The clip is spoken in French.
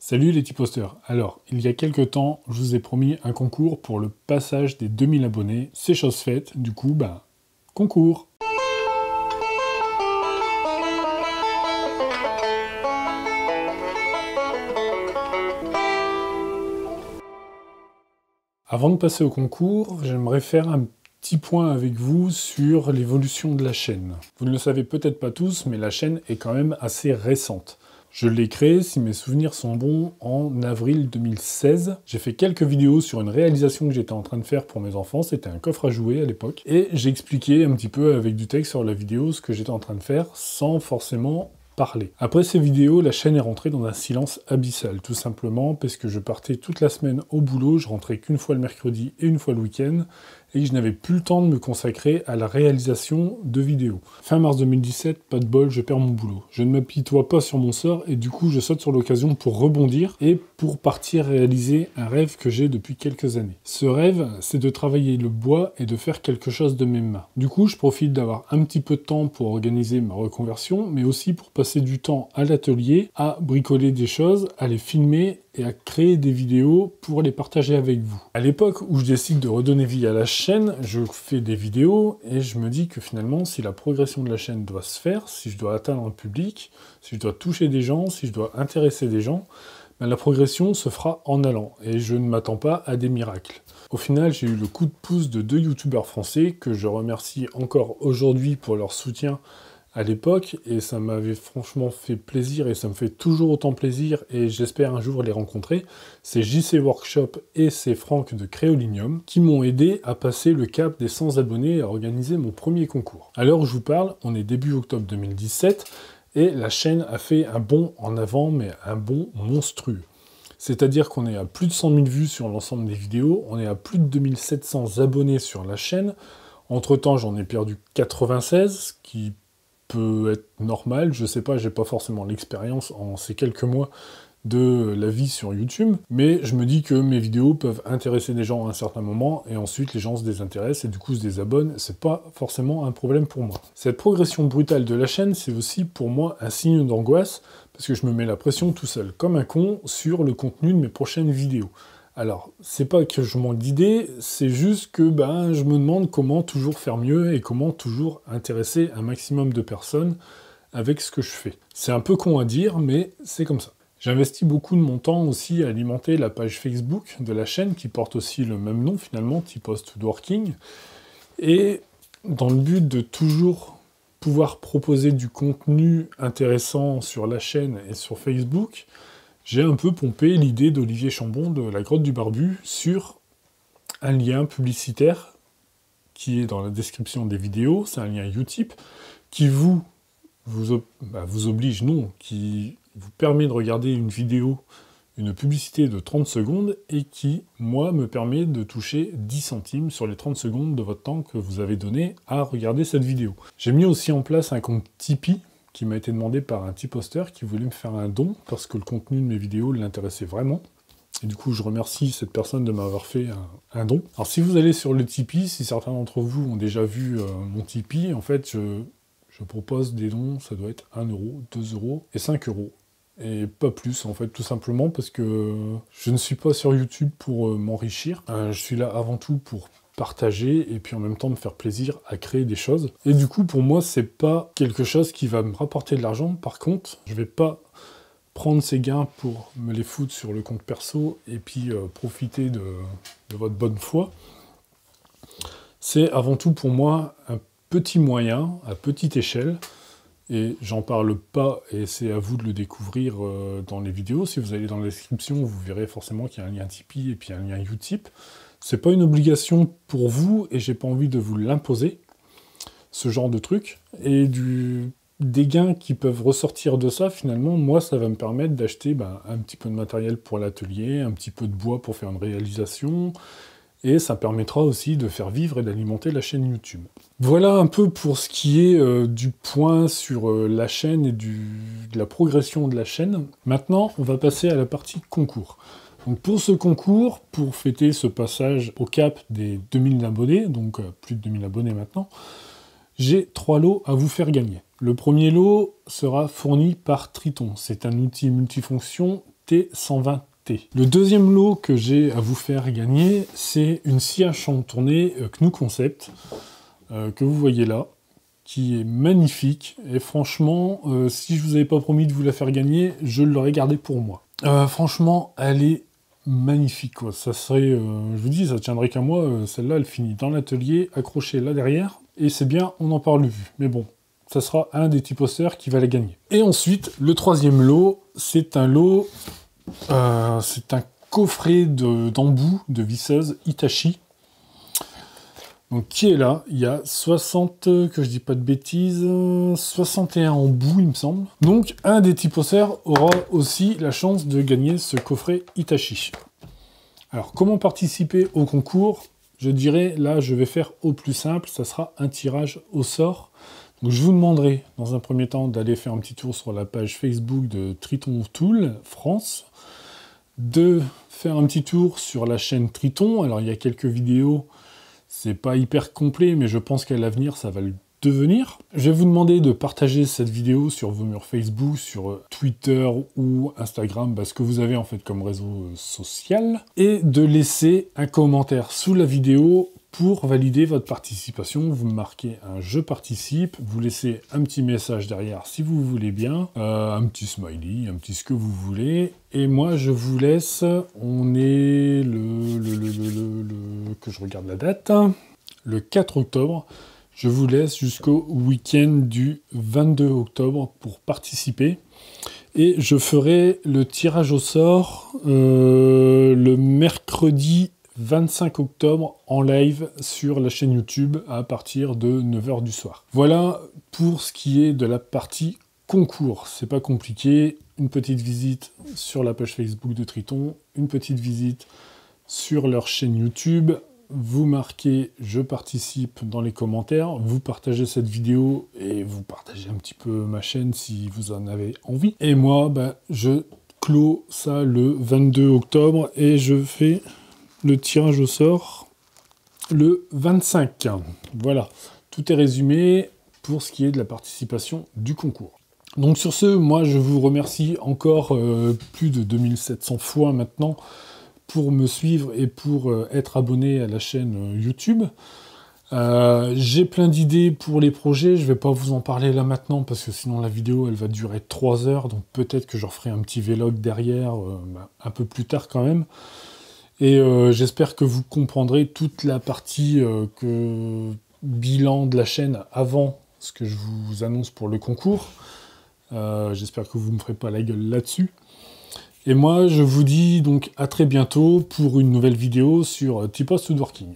Salut les tiposters. Alors, il y a quelques temps, je vous ai promis un concours pour le passage des 2000 abonnés. C'est chose faite, du coup, concours. Avant de passer au concours, j'aimerais faire un petit point avec vous sur l'évolution de la chaîne. Vous ne le savez peut-être pas tous, mais la chaîne est quand même assez récente. Je l'ai créée, si mes souvenirs sont bons, en avril 2016. J'ai fait quelques vidéos sur une réalisation que j'étais en train de faire pour mes enfants. C'était un coffre à jouer à l'époque. Et j'ai expliqué un petit peu avec du texte sur la vidéo ce que j'étais en train de faire sans forcément parler. Après ces vidéos, la chaîne est rentrée dans un silence abyssal, tout simplement parce que je partais toute la semaine au boulot, je rentrais qu'une fois le mercredi et une fois le week-end, et je n'avais plus le temps de me consacrer à la réalisation de vidéos. Fin mars 2017, pas de bol, je perds mon boulot. Je ne m'apitoie pas sur mon sort, et du coup je saute sur l'occasion pour rebondir, et pour partir réaliser un rêve que j'ai depuis quelques années. Ce rêve, c'est de travailler le bois et de faire quelque chose de mes mains. Du coup, je profite d'avoir un petit peu de temps pour organiser ma reconversion, mais aussi pour passer du temps à l'atelier, à bricoler des choses, à les filmer et à créer des vidéos pour les partager avec vous. À l'époque où je décide de redonner vie à la chaîne, je fais des vidéos et je me dis que finalement, si la progression de la chaîne doit se faire, si je dois atteindre un public, si je dois toucher des gens, si je dois intéresser des gens, la progression se fera en allant et je ne m'attends pas à des miracles. Au final, j'ai eu le coup de pouce de 2 youtubeurs français que je remercie encore aujourd'hui pour leur soutien à l'époque, et ça m'avait franchement fait plaisir, et ça me fait toujours autant plaisir, et j'espère un jour les rencontrer. C'est JC Workshop et c'est Franck de Créolinium qui m'ont aidé à passer le cap des 100 abonnés et à organiser mon premier concours. À l'heure où je vous parle, on est début octobre 2017, et la chaîne a fait un bond en avant, mais un bond monstrueux. C'est-à-dire qu'on est à plus de 100 000 vues sur l'ensemble des vidéos, on est à plus de 2700 abonnés sur la chaîne. Entre-temps, j'en ai perdu 96, ce qui peut être normal, je sais pas, j'ai pas forcément l'expérience en ces quelques mois de la vie sur YouTube, mais je me dis que mes vidéos peuvent intéresser des gens à un certain moment, et ensuite les gens se désintéressent, et du coup se désabonnent, c'est pas forcément un problème pour moi. Cette progression brutale de la chaîne, c'est aussi pour moi un signe d'angoisse, parce que je me mets la pression tout seul, comme un con, sur le contenu de mes prochaines vidéos. Alors, c'est pas que je manque d'idées, c'est juste que je me demande comment toujours faire mieux et comment toujours intéresser un maximum de personnes avec ce que je fais. C'est un peu con à dire, mais c'est comme ça. J'investis beaucoup de mon temps aussi à alimenter la page Facebook de la chaîne, qui porte aussi le même nom finalement, Tipost Woodworking, et dans le but de toujours pouvoir proposer du contenu intéressant sur la chaîne et sur Facebook, j'ai un peu pompé l'idée d'Olivier Chambon de la Grotte du Barbu sur un lien publicitaire qui est dans la description des vidéos, c'est un lien Utip, qui vous oblige, non, qui vous permet de regarder une vidéo, une publicité de 30 secondes, et qui, moi, me permet de toucher 10 centimes sur les 30 secondes de votre temps que vous avez donné à regarder cette vidéo. J'ai mis aussi en place un compte Tipeee, qui m'a été demandé par un tiposter qui voulait me faire un don, parce que le contenu de mes vidéos l'intéressait vraiment. Et du coup, je remercie cette personne de m'avoir fait un don. Alors si vous allez sur le Tipeee, si certains d'entre vous ont déjà vu mon Tipeee, en fait, je propose des dons, ça doit être 1 euro, 2 euros et 5 euros. Et pas plus, en fait, tout simplement parce que je ne suis pas sur YouTube pour m'enrichir. Je suis là avant tout pour partager et puis en même temps me faire plaisir à créer des choses. Et du coup, pour moi, c'est pas quelque chose qui va me rapporter de l'argent. Par contre, je vais pas prendre ces gains pour me les foutre sur le compte perso et puis profiter de votre bonne foi. C'est avant tout pour moi un petit moyen, à petite échelle, et j'en parle pas, et c'est à vous de le découvrir dans les vidéos. Si vous allez dans la description, vous verrez forcément qu'il y a un lien Tipeee et puis un lien Utip. C'est pas une obligation pour vous, et j'ai pas envie de vous l'imposer, ce genre de truc. Et des gains qui peuvent ressortir de ça, finalement, moi, ça va me permettre d'acheter un petit peu de matériel pour l'atelier, un petit peu de bois pour faire une réalisation, et ça permettra aussi de faire vivre et d'alimenter la chaîne YouTube. Voilà un peu pour ce qui est du point sur la chaîne et de la progression de la chaîne. Maintenant, on va passer à la partie concours. Donc pour ce concours, pour fêter ce passage au cap des 2000 abonnés, donc plus de 2000 abonnés maintenant, j'ai 3 lots à vous faire gagner. Le premier lot sera fourni par Triton. C'est un outil multifonction T120T. Le deuxième lot que j'ai à vous faire gagner, c'est une scie à chantourner Knou Concept, que vous voyez là, qui est magnifique, et franchement, si je vous avais pas promis de vous la faire gagner, je l'aurais gardée pour moi. Franchement, elle est magnifique, quoi. Ça serait, je vous dis, ça tiendrait qu'à moi, celle-là, elle finit dans l'atelier, accrochée là derrière, et c'est bien, on n'en parle plus. Mais bon, ça sera un des tiposters qui va la gagner. Et ensuite, le troisième lot, c'est un lot, c'est un coffret d'embout de visseuse Hitachi. Donc, qui est là? Il y a 60, que je dis pas de bêtises, 61 embouts, il me semble. Donc, un des tiposters aura aussi la chance de gagner ce coffret Hitachi. Alors, comment participer au concours? Je dirais, là, je vais faire au plus simple, ça sera un tirage au sort. Donc, je vous demanderai, dans un premier temps, d'aller faire un petit tour sur la page Facebook de Triton Tool France, de faire un petit tour sur la chaîne Triton. Alors, il y a quelques vidéos. C'est pas hyper complet, mais je pense qu'à l'avenir, ça va le devenir. Je vais vous demander de partager cette vidéo sur vos murs Facebook, sur Twitter ou Instagram, ce que vous avez en fait comme réseau social, et de laisser un commentaire sous la vidéo pour valider votre participation. Vous marquez un « Je participe », vous laissez un petit message derrière si vous voulez bien, un petit smiley, un petit ce que vous voulez, et moi je vous laisse, on est que je regarde la date, le 4 octobre, je vous laisse jusqu'au week-end du 22 octobre pour participer, et je ferai le tirage au sort le mercredi 25 octobre en live sur la chaîne YouTube à partir de 9 h du soir. Voilà pour ce qui est de la partie concours. C'est pas compliqué. Une petite visite sur la page Facebook de Triton, une petite visite sur leur chaîne YouTube. Vous marquez « Je participe » dans les commentaires, vous partagez cette vidéo et vous partagez un petit peu ma chaîne si vous en avez envie. Et moi, je clôt ça le 22 octobre et je fais le tirage au sort le 25. Voilà, tout est résumé pour ce qui est de la participation du concours. Donc sur ce, moi je vous remercie encore plus de 2700 fois maintenant pour me suivre et pour être abonné à la chaîne YouTube. J'ai plein d'idées pour les projets, je ne vais pas vous en parler là maintenant parce que sinon la vidéo elle va durer 3 heures, donc peut-être que je referai un petit vlog derrière un peu plus tard quand même. Et j'espère que vous comprendrez toute la partie bilan de la chaîne avant ce que je vous annonce pour le concours. J'espère que vous ne me ferez pas la gueule là-dessus. Et moi, je vous dis donc à très bientôt pour une nouvelle vidéo sur T-Post Woodworking.